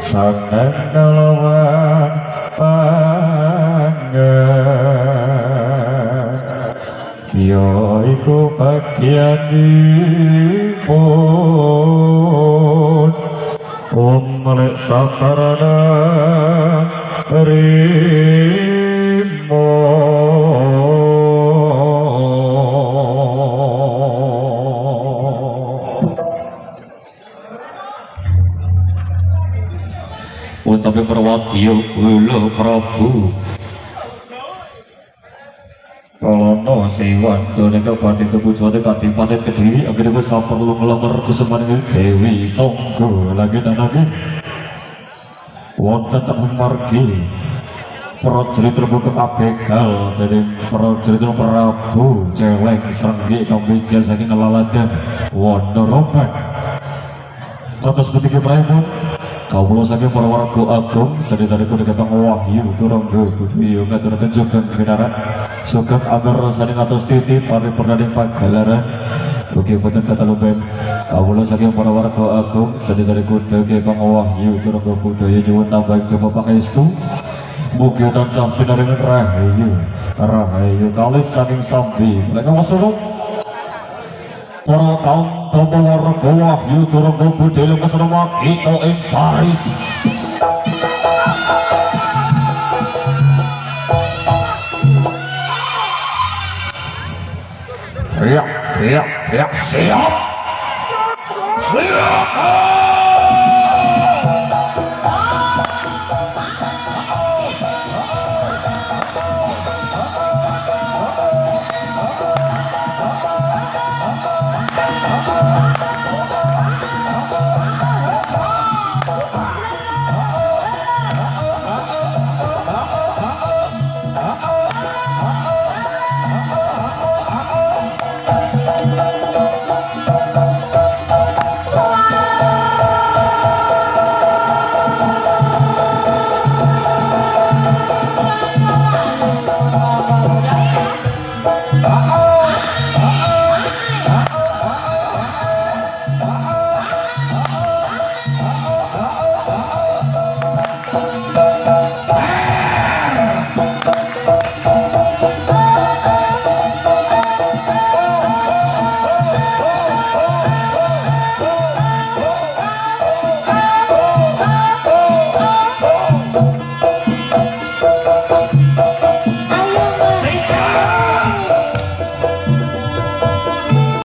sangen kelawan pangan ya iku bagianipun melek sakarana rimo utawi perwadya kula Prabu Kalana Sewan Donika Pandita Pujwati Kanthi Paten Kediri Akhirnya saperlu ngelamar kesemani Dewi Sangga lagi dan lagi wonten teng margi prajurit terbuka abegal dari prajurit Prabu Celeng Srenggi Kambijal saking Laladan Wonoroban atas betiki pripun kawula saking para warga agung sedherek dhateng Wahyu Turangga Budaya ngaturaken sugeng kenaran sugeng anger saking atus titip paripurna ing pagalaran ugi boten katalumben kawula saking para warga agung sedherek dhateng Wahyu Turangga Budaya nyuwun tambah japa pangestu mugi tansah pinaringan rahayu kalih saking sambi lek wasana para kaum tapa warga Wahyu Turangga Budaya kasarema kita ing Paris siap siap siap siap siap